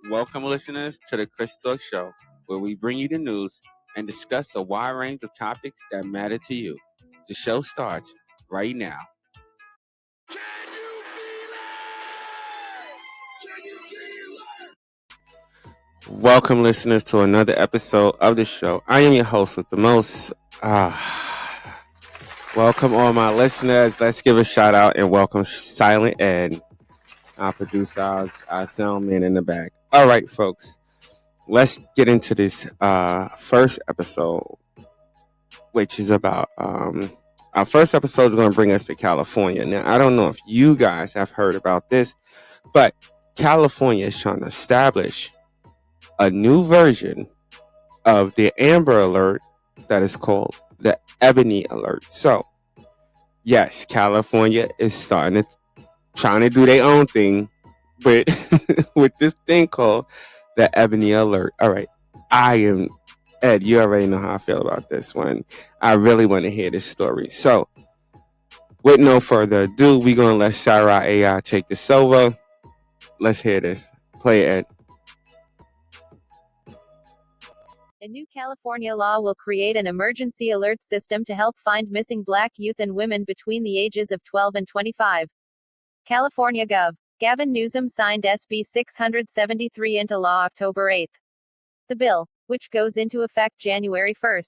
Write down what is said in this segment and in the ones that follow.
Welcome, listeners, to the Chris Talk Show, where we bring you the news and discuss a wide range of topics that matter to you. The show starts right now. Can you feel it? Can you feel it? Welcome, listeners, to another episode of the show. I am your host with the most. Welcome, all my listeners. Let's give a shout out and welcome Silent Ed, our producer, our sound man in the back. All right, folks. Let's get into this first episode, which is about our first episode is going to bring us to California. Now, I don't know if you guys have heard about this, but California is trying to establish a new version of the Amber Alert that is called the Ebony Alert. So, yes, California is trying to do their own thing, but with this thing called the Ebony Alert. All right. Ed, you already know how I feel about this one. I really want to hear this story. So, with no further ado, we're going to let Sarah AI take this over. Let's hear this. Play it, Ed. A new California law will create an emergency alert system to help find missing Black youth and women between the ages of 12 and 25. California Gov. Gavin Newsom signed SB 673 into law October 8. The bill, which goes into effect January 1,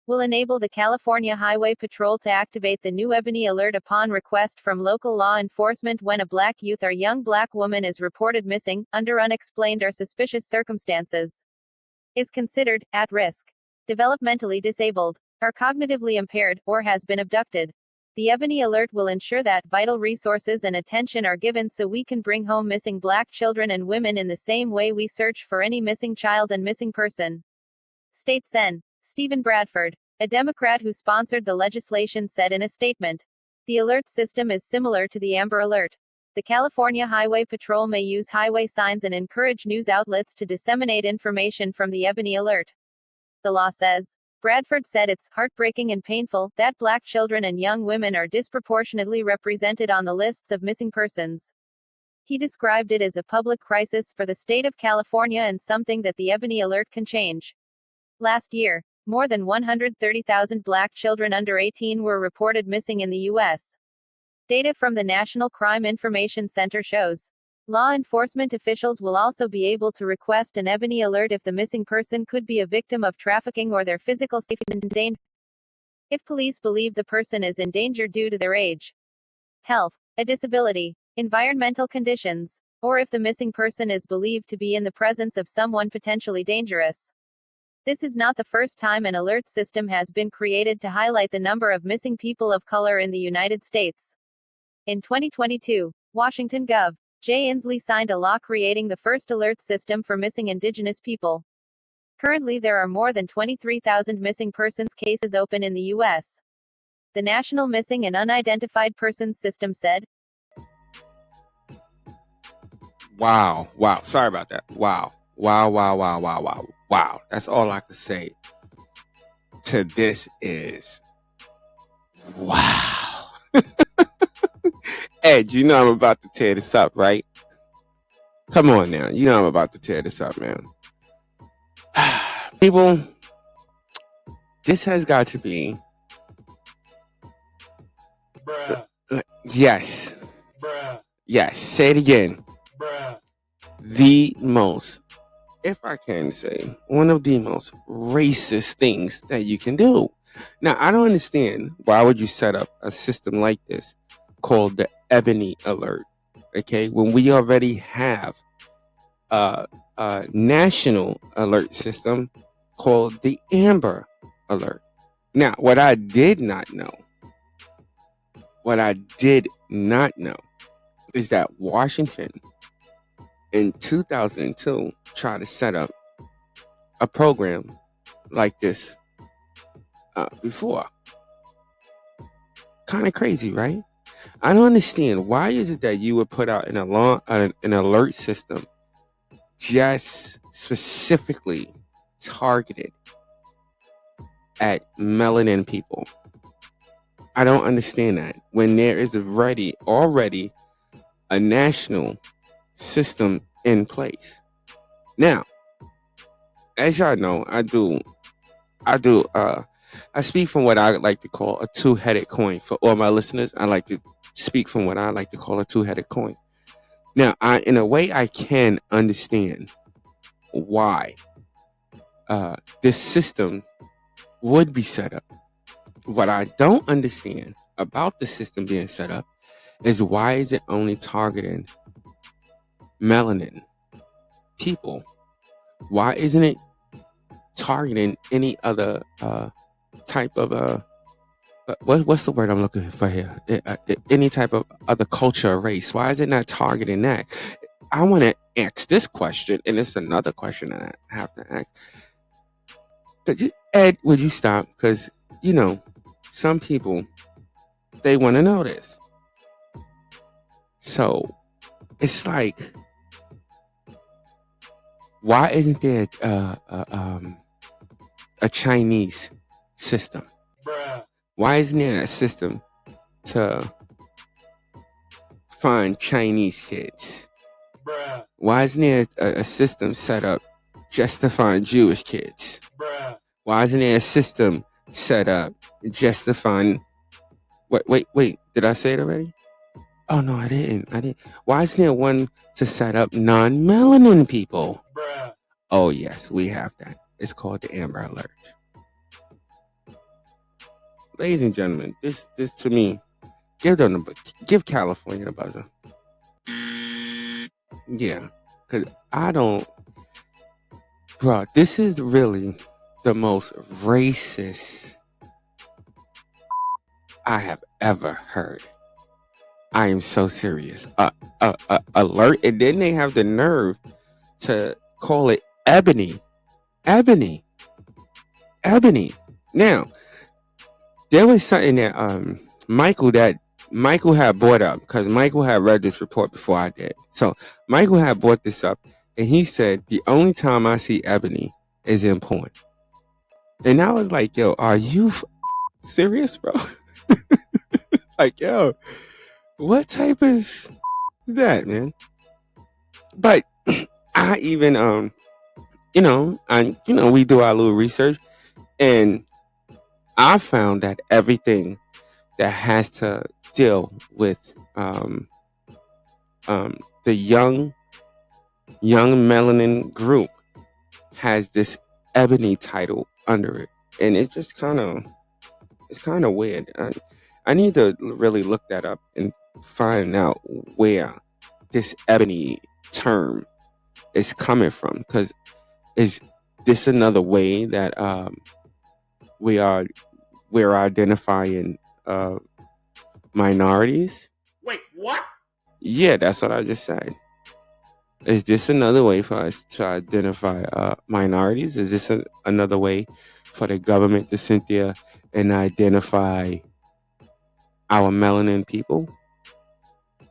will enable the California Highway Patrol to activate the new Ebony Alert upon request from local law enforcement when a Black youth or young Black woman is reported missing, under unexplained or suspicious circumstances, is considered at risk, developmentally disabled, or cognitively impaired, or has been abducted. The Ebony Alert will ensure that vital resources and attention are given so we can bring home missing Black children and women in the same way we search for any missing child and missing person. State Sen. Stephen Bradford, a Democrat who sponsored the legislation, said in a statement. The alert system is similar to the Amber Alert. The California Highway Patrol may use highway signs and encourage news outlets to disseminate information from the Ebony Alert. The law says. Bradford said it's heartbreaking and painful that Black children and young women are disproportionately represented on the lists of missing persons. He described it as a public crisis for the state of California and something that the Ebony Alert can change. Last year, more than 130,000 Black children under 18 were reported missing in the U.S. Data from the National Crime Information Center shows. Law enforcement officials will also be able to request an Ebony Alert if the missing person could be a victim of trafficking or their physical safety is in danger. If police believe the person is in danger due to their age, health, a disability, environmental conditions, or if the missing person is believed to be in the presence of someone potentially dangerous. This is not the first time an alert system has been created to highlight the number of missing people of color in the United States. In 2022, Washington Gov. Jay Inslee signed a law creating the first alert system for missing Indigenous people. Currently, there are more than 23,000 missing persons cases open in the U.S. The National Missing and Unidentified Persons System said. Wow. Sorry about that. Wow. That's all I can say to this is wow. Ed, you know I'm about to tear this up, right? Come on now. You know I'm about to tear this up, man. People, this has got to be... Bruh. Yes. Bruh. Yes. Say it again. Bruh. The most, if I can say, one of the most racist things that you can do. Now, I don't understand why would you set up a system like this called the Ebony Alert, okay, when we already have a national alert system called the Amber Alert. Now, what I did not know is that Washington in 2002 tried to set up a program like this before. Kind of crazy, right? I don't understand. Why is it that you would put out an alert system just specifically targeted at melanin people? I don't understand that when there is already a national system in place. Now, as y'all know, I speak from what I like to call a two-headed coin. For all my listeners, I like to speak from what I like to call a two-headed coin. Now, in a way, I can understand why this system would be set up. What I don't understand about the system being set up is why is it only targeting melanin people? Why isn't it targeting any other type of what's the word I'm looking for here? Any type of other culture or race? Why is it not targeting that? I want to ask this question, and it's another question that I have to ask. Ed, would you stop? Because some people, they want to know this. So it's like, why isn't there a Chinese system? Bruh. Why isn't there a system to find Chinese kids? Bruh. Why isn't there a system set up just to find Jewish kids? Bruh. Why isn't there a system set up just to find... Wait. Did I say it already? Oh, no, I didn't. Why isn't there one to set up non-melanin people? Bruh. Oh, yes, we have that. It's called the Amber Alert. Ladies and gentlemen, this to me, give California the buzzer. Yeah, because bro, this is really the most racist I have ever heard. I am so serious. Alert, and then they have the nerve to call it Ebony. Now, there was something that Michael had brought up, because Michael had read this report before I did. So Michael had brought this up, and he said the only time I see Ebony is in porn. And I was like, yo, are you serious, bro? Like, yo, what type of is that, man? But I even we do our little research, and I found that everything that has to deal with the young melanin group has this Ebony title under it, and it's just kind of weird. I need to really look that up and find out where this Ebony term is coming from, because is this another way that we're identifying minorities? Wait, what? Yeah, that's what I just said. Is this another way for us to identify minorities? Is this another way for the government to sit there and identify our melanin people?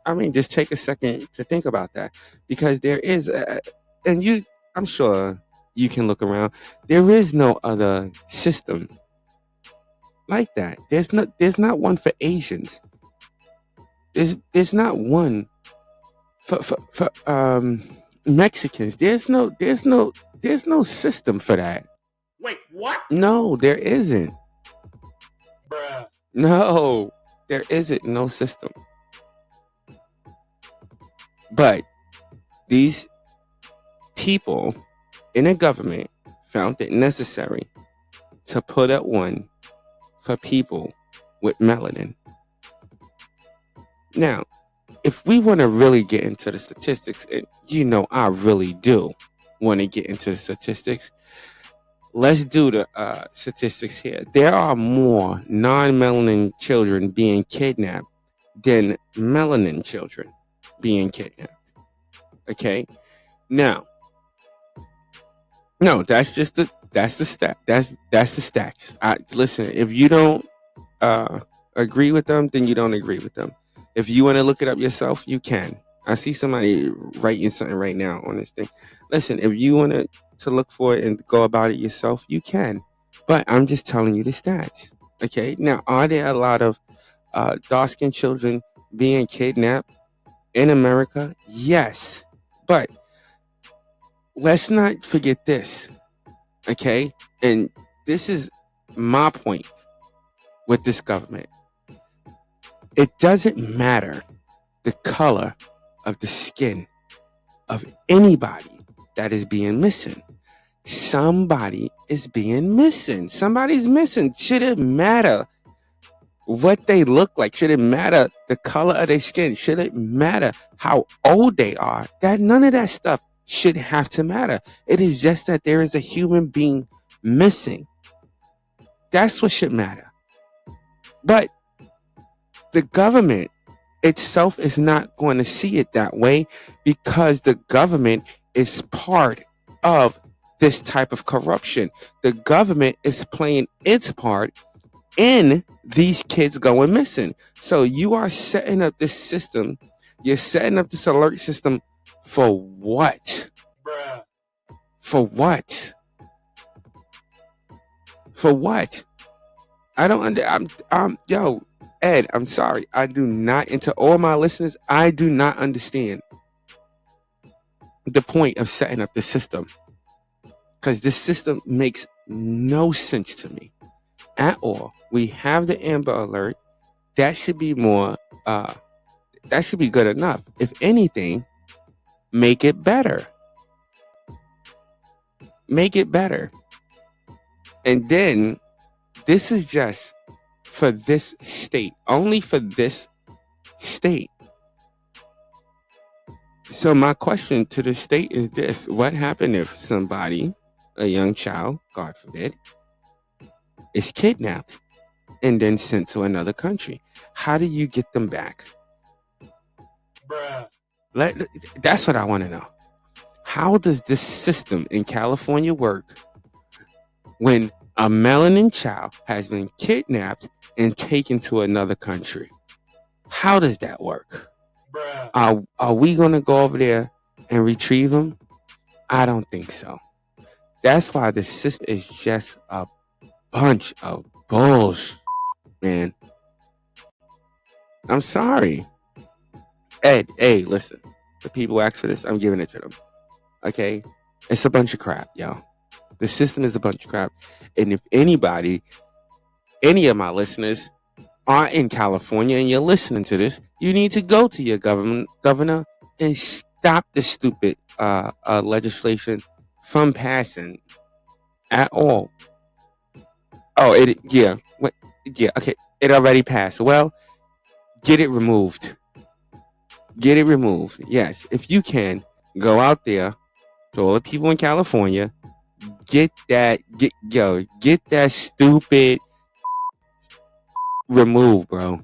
I mean, just take a second to think about that, because there is, I'm sure you can look around. There is no other system like that. There's not one for Asians. There's not one for Mexicans. There's no system for that. Wait, what? No, there isn't. Bruh. No, there isn't no system. But these people in the government found it necessary to put up one for people with melanin. Now, if we want to really get into the statistics, and I really do want to get into the statistics, let's do the statistics here. There are more non-melanin children being kidnapped than melanin children being kidnapped. Okay? Now, no, that's the stat. That's the stats. Listen, if you don't agree with them, then you don't agree with them. If you want to look it up yourself, you can. I see somebody writing something right now on this thing. Listen, if you want to look for it and go about it yourself, you can. But I'm just telling you the stats. Okay? Now, are there a lot of dark-skinned children being kidnapped in America? Yes. But let's not forget this, okay? And this is my point with this government. It doesn't matter the color of the skin of anybody that is being missing. Somebody is being missing. Somebody's missing. Should it matter what they look like? Should it matter the color of their skin? Should it matter how old they are? That none of that stuff should have to matter. It is just that there is a human being missing. That's what should matter. But the government itself is not going to see it that way, because the government is part of this type of corruption. The government is playing its part in these kids going missing. So you are setting up this system. You're setting up this alert system for what? Bruh. For what? For what? I don't yo, Ed, I'm sorry. I do not, and to all my listeners, I do not understand the point of setting up the system, because this system makes no sense to me at all. We have the Amber Alert. That should be more, that should be good enough. If anything, make it better. Make it better. And then this is just for this state, only for this state. So my question to the state is this: what happened if somebody, a young child, God forbid, is kidnapped and then sent to another country? How do you get them back? Bruh. That's what I want to know. How does this system in California work when a melanin child has been kidnapped and taken to another country? How does that work? Bruh. Are we going to go over there and retrieve them? I don't think so. That's why the system is just a bunch of bullshit, man. I'm sorry. Ed, hey, listen. The people ask for this, I'm giving it to them. Okay? It's a bunch of crap, y'all. The system is a bunch of crap. And if anybody, any of my listeners are in California and you're listening to this, you need to go to your governor and stop this stupid legislation from passing at all. Oh, yeah, okay, it already passed. Well, get it removed. Get it removed. Yes, if you can, go out there to all the people in California, get that stupid removed, bro.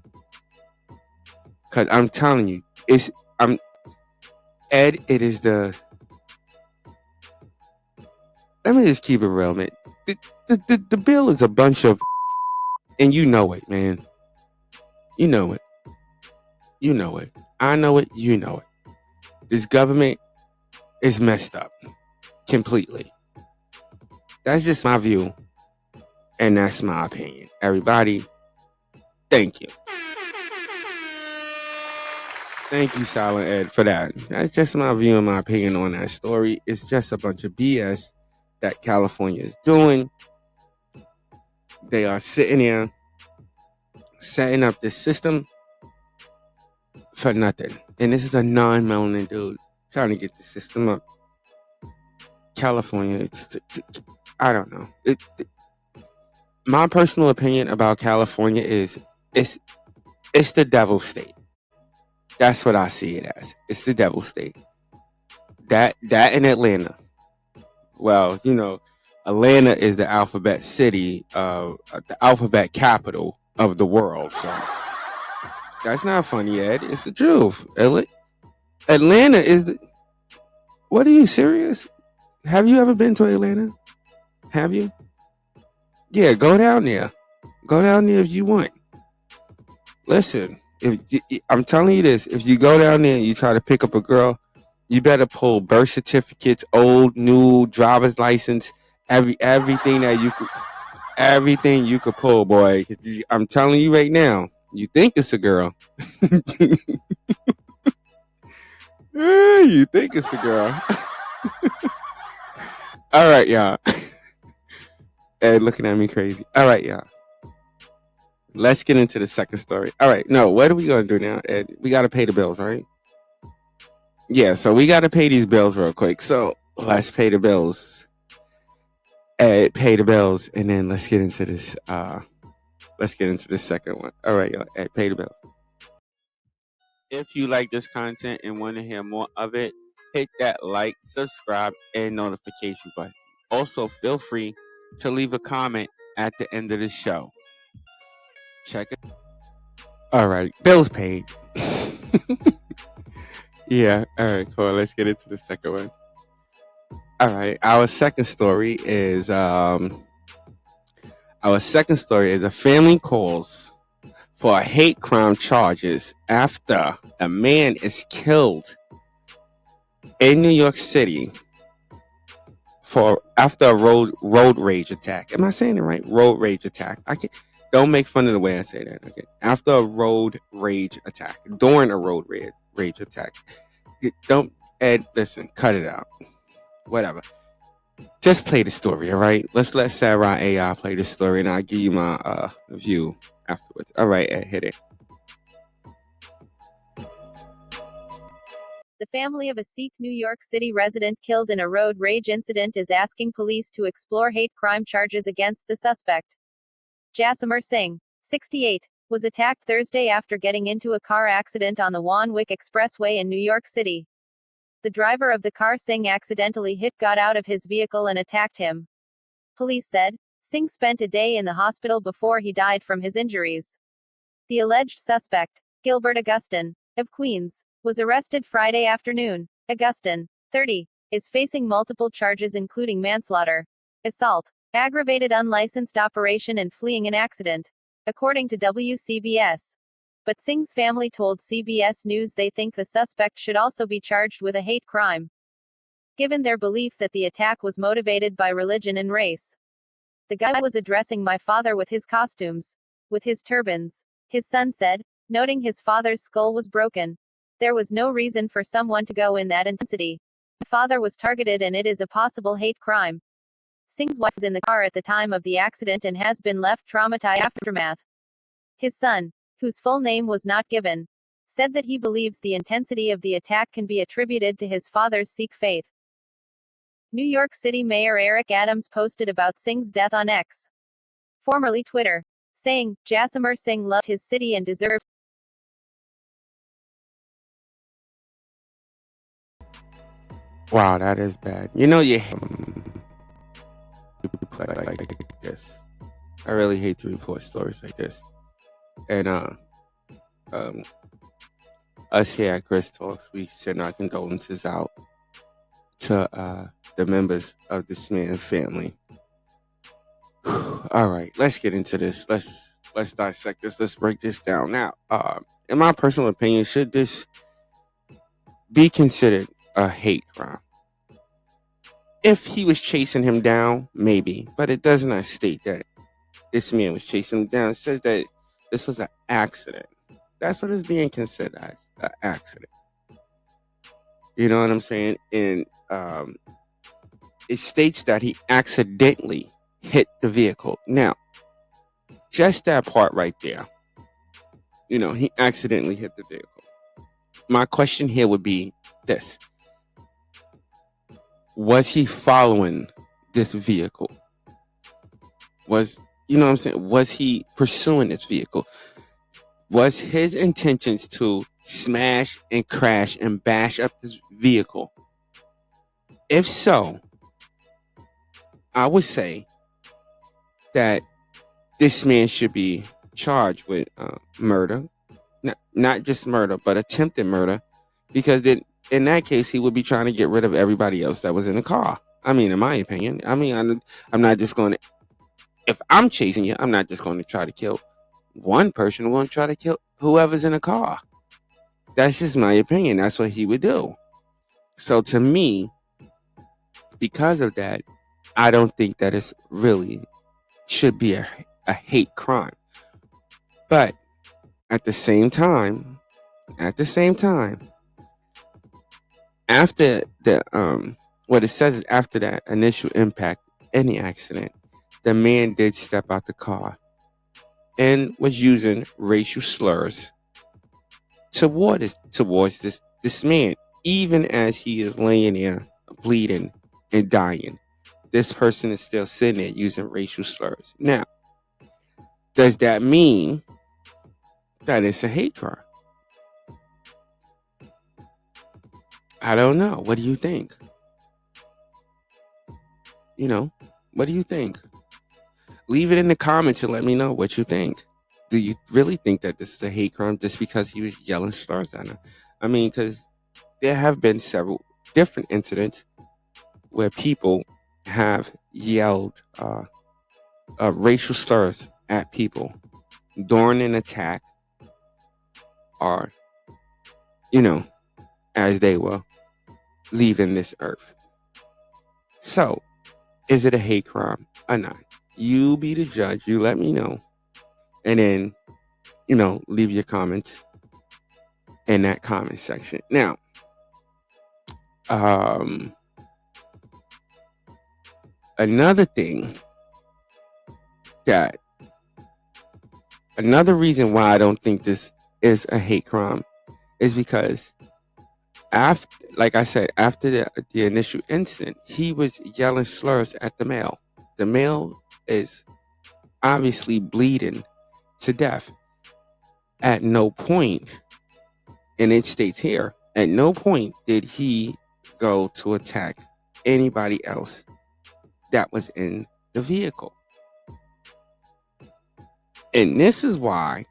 Cause I'm telling you, Ed, it is the. Let me just keep it real, man. The bill is a bunch of, and you know it, man. You know it. You know it. I know it. You know it. This government is messed up completely. That's just my view, and that's my opinion. Everybody, thank you. Thank you, Silent Ed, for that. That's just my view and my opinion on that story. It's just a bunch of BS that California is doing. They are sitting there setting up this system for nothing. And this is a non-melanin dude trying to get the system up. California, I don't know. My personal opinion about California is it's the devil state. That's what I see it as. It's the devil state. That in Atlanta. Well, you know, Atlanta is the alphabet city, the alphabet capital of the world. So that's not funny, Ed. It's the truth. Atlanta is. What, are you serious? Have you ever been to Atlanta? Have you? Yeah, go down there. Go down there if you want. Listen, I'm telling you this: if you go down there and you try to pick up a girl, you better pull birth certificates, old, new, driver's license, everything you could pull, boy. I'm telling you right now, you think it's a girl. You think it's a girl. All right, y'all. Ed looking at me crazy. All right, y'all. Let's get into the second story. All right, no, what are we gonna do now, Ed? We gotta pay the bills, right? Yeah, so we gotta pay these bills real quick. So let's pay the bills. Ed, pay the bills, and then let's get into this. Let's get into the second one. All right, y'all. Ed, pay the bills. If you like this content and want to hear more of it, hit that like, subscribe, and notification button. Also, feel free to leave a comment at the end of the show. Check it. All right, bills paid. Yeah. All right. Cool. Let's get into the second one. All right. Our second story is a family calls for hate crime charges after a man is killed in New York City for after a road rage attack. Am I saying it right? Road rage attack. I can Don't make fun of the way I say that. Okay. After a road rage attack. During a road rage attack. Don't Ed, listen, cut it out. Whatever. Just play the story, all right? Let's let Sarah AI play the story and I'll give you my view afterwards. All right, Ed, hit it. The family of a Sikh New York City resident killed in a road rage incident is asking police to explore hate crime charges against the suspect. Jasimar Singh, 68, was attacked Thursday after getting into a car accident on the Wanwick Expressway in New York City. The driver of the car Singh accidentally hit got out of his vehicle and attacked him. Police said, Singh spent a day in the hospital before he died from his injuries. The alleged suspect, Gilbert Augustin, of Queens, was arrested Friday afternoon. Augustin, 30, is facing multiple charges including manslaughter, assault, aggravated unlicensed operation and fleeing an accident, according to WCBS. But Singh's family told CBS News they think the suspect should also be charged with a hate crime, given their belief that the attack was motivated by religion and race. The guy was addressing my father with his costumes, with his turbans, his son said, noting his father's skull was broken. There was no reason for someone to go in that intensity. My father was targeted and it is a possible hate crime. Singh's wife was in the car at the time of the accident and has been left traumatized aftermath. His son, whose full name was not given, said that he believes the intensity of the attack can be attributed to his father's Sikh faith. New York City Mayor Eric Adams posted about Singh's death on X, formerly Twitter, saying, Jasimar Singh loved his city and deserves. Wow, that is bad. You know you play like this. I really hate to report stories like this. And us here at Chris Talks, we send our condolences out to the members of this man's family. All right, let's get into this. Let's dissect this. Let's break this down. Now, in my personal opinion, should this be considered a hate crime? If he was chasing him down, maybe, but it does not state that this man was chasing him down. It says that this was an accident. That's what is being considered as an accident. You know what I'm saying? And it states that he accidentally hit the vehicle. Now, just that part right there, he accidentally hit the vehicle. My question here would be this. Was he following this vehicle? Was he pursuing this vehicle? Was his intentions to smash and crash and bash up this vehicle? If so, I would say that this man should be charged with murder. Not just murder, but attempted murder, because then in that case, he would be trying to get rid of everybody else that was in the car. I mean, in my opinion, I'm not just going to, if I'm chasing you, I'm not just going to try to kill one person. I'm going to try to kill whoever's in the car. That's just my opinion. That's what he would do. So to me, because of that, I don't think that it's really should be a hate crime. But at the same time, after the what it says is after that initial impact, any accident, the man did step out the car and was using racial slurs towards this man, even as he is laying there bleeding and dying. This person is still sitting there using racial slurs. Now, does that mean that it's a hate crime? I don't know. What do you think? What do you think? Leave it in the comments and let me know what you think. Do you really think that this is a hate crime just because he was yelling slurs at her? I mean, because there have been several different incidents where people have yelled racial slurs at people during an attack or, as they were leaving this earth. So, is it a hate crime or not? You be the judge. You let me know. And then, leave your comments in that comment section. Now, another reason why I don't think this is a hate crime is because like I said, after the initial incident, he was yelling slurs at the male. The male is obviously bleeding to death. At no point, and it states here, at no point did he go to attack anybody else that was in the vehicle. And this is why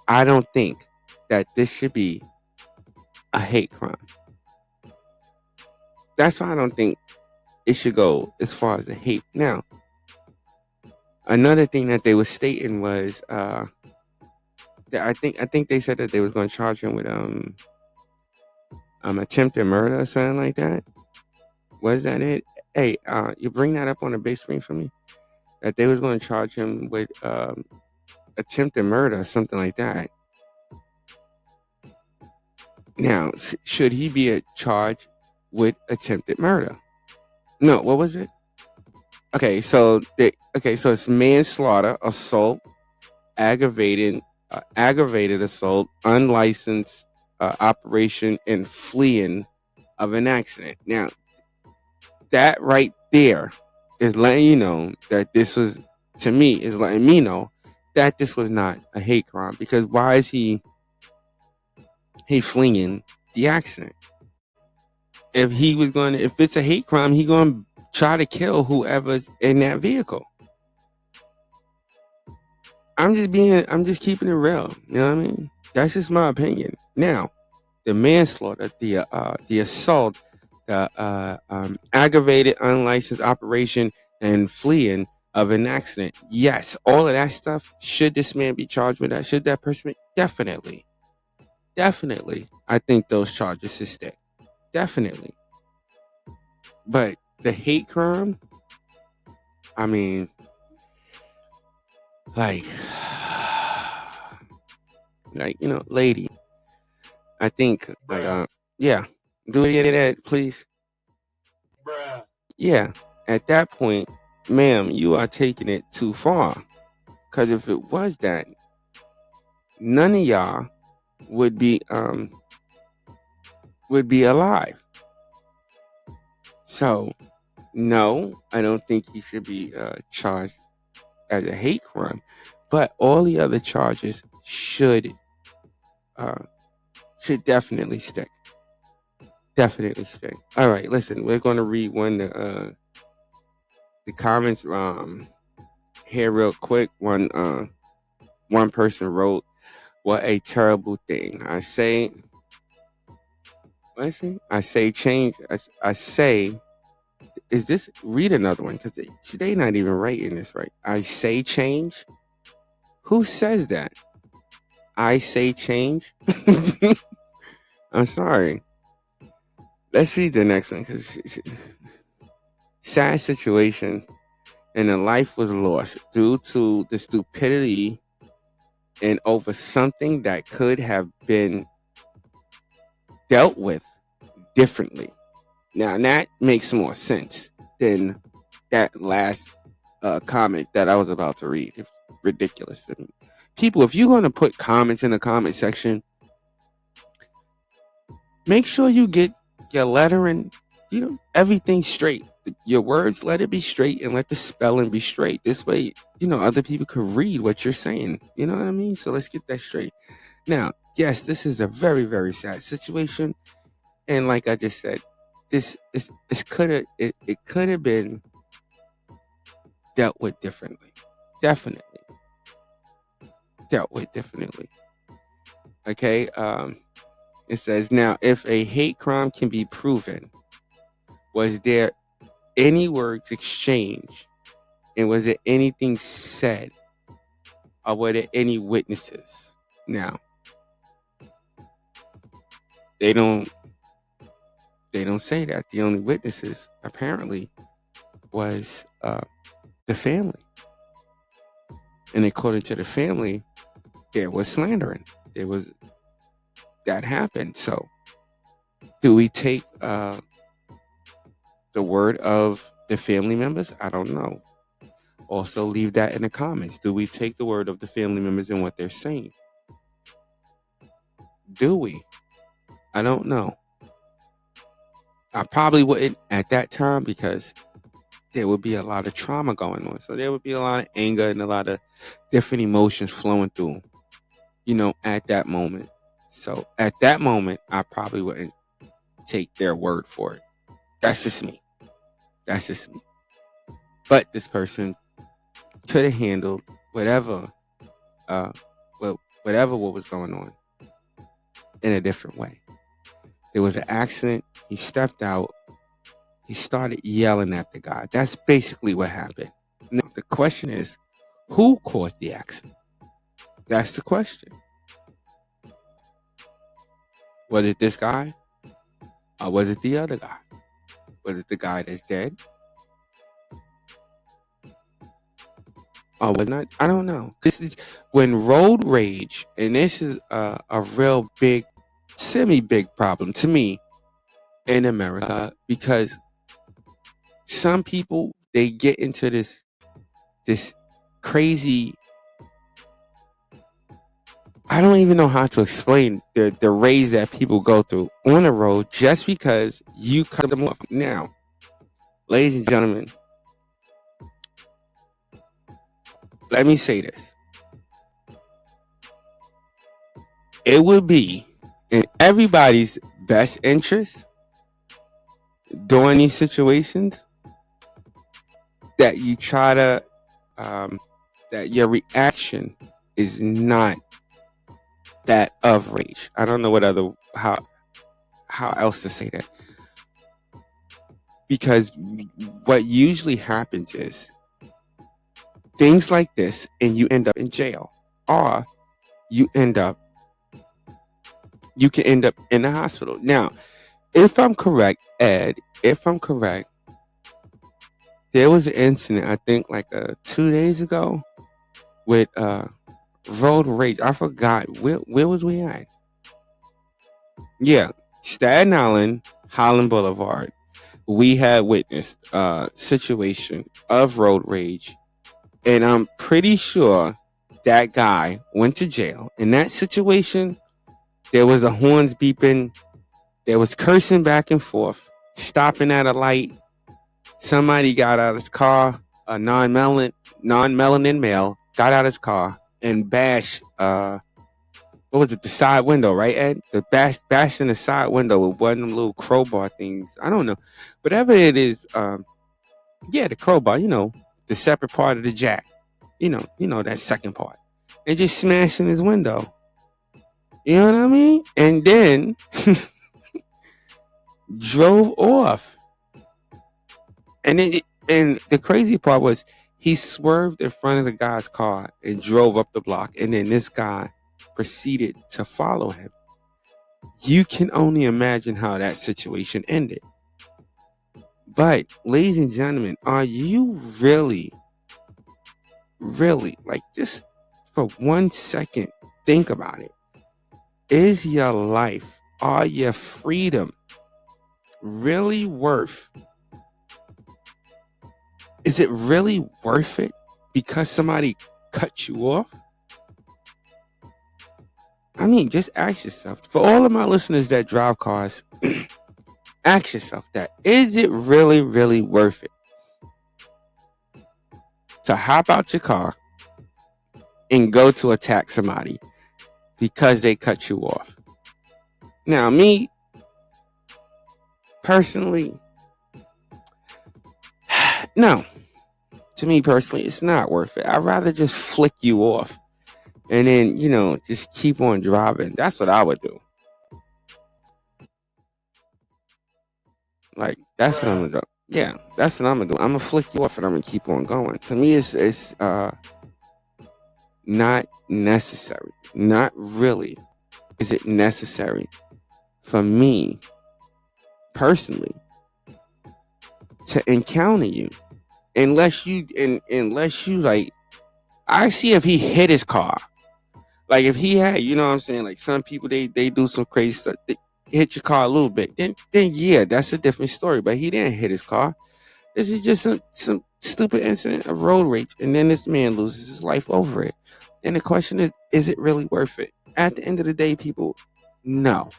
I don't think that this should be a hate crime. That's why I don't think it should go as far as a hate. Now, another thing that they were stating was that I think they said that they was going to charge him with attempted murder or something like that. Was that it? Hey, you bring that up on the big screen for me? That they was going to charge him with attempted murder or something like that. Now, should he be charged with attempted murder? No, what was it? Okay, so it's manslaughter, assault, aggravated assault, unlicensed operation, and fleeing of an accident. Now, that right there is letting you know that this was, to me, is letting me know that this was not a hate crime. Because why is he fleeing the accident? If it's a hate crime, he going to try to kill whoever's in that vehicle. I'm just keeping it real. You know what I mean? That's just my opinion. Now, the manslaughter, the assault, the aggravated unlicensed operation, and fleeing of an accident. Yes, all of that stuff. Should this man be charged with that? Should that person? Definitely. I think those charges should stay. Definitely. But the hate crime, I mean, like, lady, I think, yeah, do it again, please. Bruh. Yeah, at that point, ma'am, you are taking it too far. Because if it was that, none of y'all would be alive. So, no, I don't think he should be charged as a hate crime. But all the other charges should definitely stick. Definitely stick. All right, listen, we're going to read the comments here real quick. One person wrote, "What a terrible thing. I say change. I say, is this, read another one, because they not even writing this right. I say change. Who says that? I say change. I'm sorry. Let's read the next one, because sad situation, and a life was lost due to the stupidity and over something that could have been dealt with differently. Now that makes more sense than that last comment that I was about to read. It's ridiculous. I mean, people, if you're going to put comments in the comment section, make sure you get your letter and everything straight. Your words, let it be straight, and let the spelling be straight. This way, other people could read what you're saying. You know what I mean? So let's get that straight. Now, yes, this is a very, very sad situation, and like I just said, this could have been dealt with differently. Definitely dealt with differently. Okay. It says, now, if a hate crime can be proven, was there any words exchanged, and was there anything said, or were there any witnesses? Now, they don't say that. The only witnesses apparently was the family, and according to the family, there was slandering. There was that happened. So, do we take the word of the family members? I don't know. Also, leave that in the comments. Do we take the word of the family members and what they're saying? Do we? I don't know. I probably wouldn't at that time, because there would be a lot of trauma going on. So there would be a lot of anger and a lot of different emotions flowing through, at that moment. So at that moment, I probably wouldn't take their word for it. That's just me. But this person could have handled whatever what was going on in a different way. There was an accident. He stepped out. He started yelling at the guy. That's basically what happened. Now, the question is, who caused the accident? That's the question. Was it this guy? Or was it the other guy? Was it the guy that's dead? Or was not? I don't know. This is when road rage, and this is a real big, semi-big problem to me in America, because some people, they get into this crazy, I don't even know how to explain the rage that people go through on the road just because you cut them off. Now, ladies and gentlemen, let me say this. It would be in everybody's best interest during these situations that you try to, that your reaction is not that of rage. I don't know how else to say that. Because what usually happens is things like this, and you end up in jail, or you can end up in the hospital. Now, if I'm correct, Ed, there was an incident, I think like 2 days ago, with road rage. I forgot where was we at? Yeah, Staten Island, Holland Boulevard. We had witnessed a situation of road rage, and I'm pretty sure that guy went to jail. In that situation, there was the horns beeping, there was cursing back and forth, stopping at a light. Somebody got out of his car, a non-melanin male got out of his car and bashed what was it, the side window, right, Ed? The bashed in the side window with one of them little crowbar things. I don't know. Whatever it is, the crowbar, the separate part of the jack. That second part. And just smashing his window. You know what I mean? And then drove off. And the crazy part was he swerved in front of the guy's car and drove up the block. And then this guy proceeded to follow him. You can only imagine how that situation ended. But, ladies and gentlemen, are you really, like, just for 1 second, think about it. Is your life, or your freedom, really worth? Is it really worth it because somebody cut you off? I mean, just ask yourself. For all of my listeners that drive cars, ask yourself that. Is it really, really worth it to hop out your car and go to attack somebody because they cut you off? Now, me, personally, no. To me personally, it's not worth it. I'd rather just flick you off and then, just keep on driving. That's what I would do. Like, that's what I'm Bruh. gonna do. Yeah, that's what I'm gonna do. I'm gonna flick you off and I'm gonna keep on going. To me, it's not necessary. Not really. Is it necessary for me personally to encounter you? Unless you like, I see if he hit his car. Like if he had, you know what I'm saying? Like some people they do some crazy stuff. They hit your car a little bit. Then yeah, that's a different story. But he didn't hit his car. This is just some stupid incident of road rage. And then this man loses his life over it. And the question is it really worth it? At the end of the day, people, no.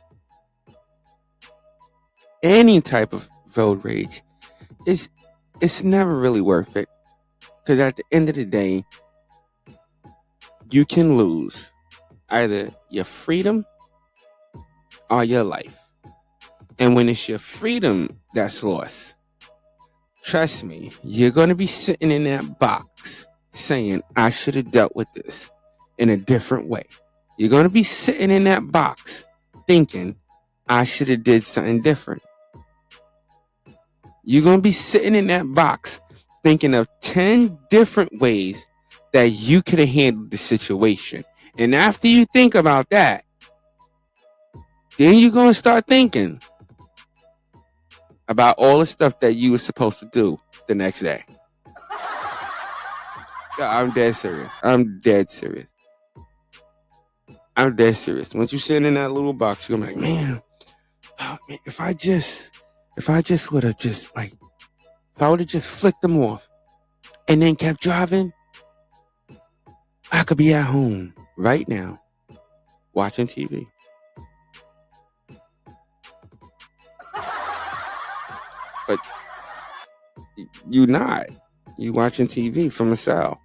Any type of road rage it's never really worth it. Because at the end of the day, you can lose either your freedom or your life. And when it's your freedom that's lost, trust me, you're going to be sitting in that box saying, I should have dealt with this in a different way. You're going to be sitting in that box thinking, I should have did something different. You're going to be sitting in that box thinking of 10 different ways that you could have handled the situation. And after you think about that, then you're going to start thinking about all the stuff that you were supposed to do the next day. I'm dead serious. I'm dead serious. Once you sit in that little box, you're gonna be like, man, if I just would have just like, if I would have just flicked them off and then kept driving, I could be at home right now watching TV. But you not. You watching TV from a cell.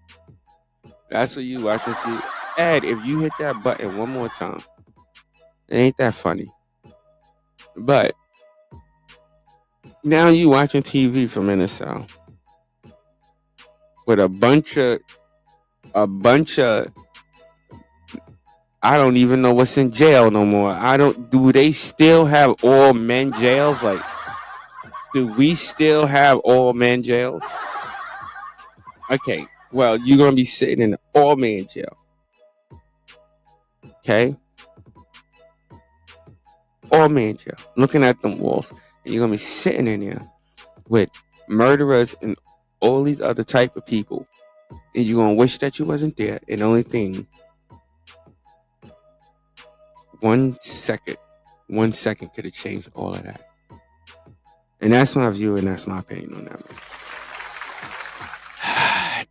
That's what you watching TV. Ed, if you hit that button one more time, it ain't that funny. But now you watching TV from in a cell with a bunch of I don't even know what's in jail no more. Do they still have all men jails? Like, do we still have all men jails? Okay, well, you're gonna be sitting in an all man jail. Okay? All man jail. Looking at them walls. And you're gonna be sitting in there with murderers and all these other type of people. And you're gonna wish that you wasn't there. And the only thing, 1 second could have changed all of that. And that's my view and that's my opinion on that, man.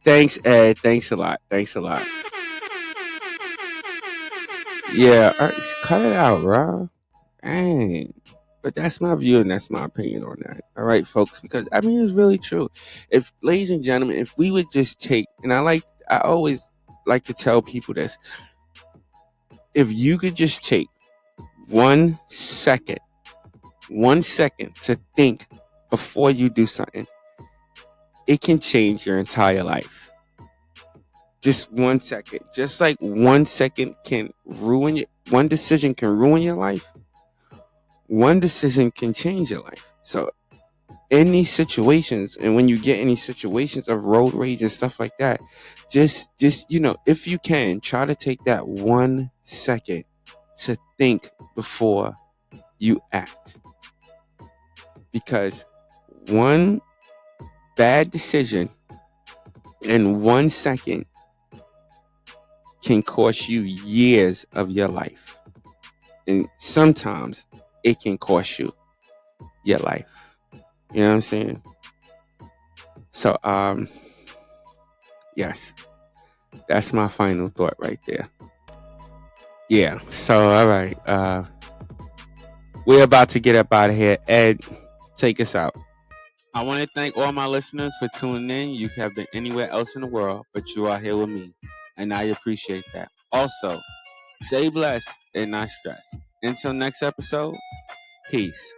Thanks, Ed. Thanks a lot. Yeah, cut it out, bro. Dang. But that's my view and that's my opinion on that. All right, folks, because I mean it's really true. If, ladies and gentlemen, if we would just take, and I always like to tell people this, if you could just take 1 second to think before you do something, it can change your entire life. Just 1 second. Just like 1 second can ruin one decision can ruin your life. One decision can change your life. So in these situations, and when you get in these situations of road rage and stuff like that, just if you can, try to take that 1 second to think before you act. Because one bad decision in 1 second can cost you years of your life. And sometimes it can cost you your life. You know what I'm saying? So, yes, that's my final thought right there. Yeah. So, all right. We're about to get up out of here. Ed, take us out. I want to thank all my listeners for tuning in. You could have been anywhere else in the world, but you are here with me, and I appreciate that. Also, stay blessed and not stressed. Until next episode, peace.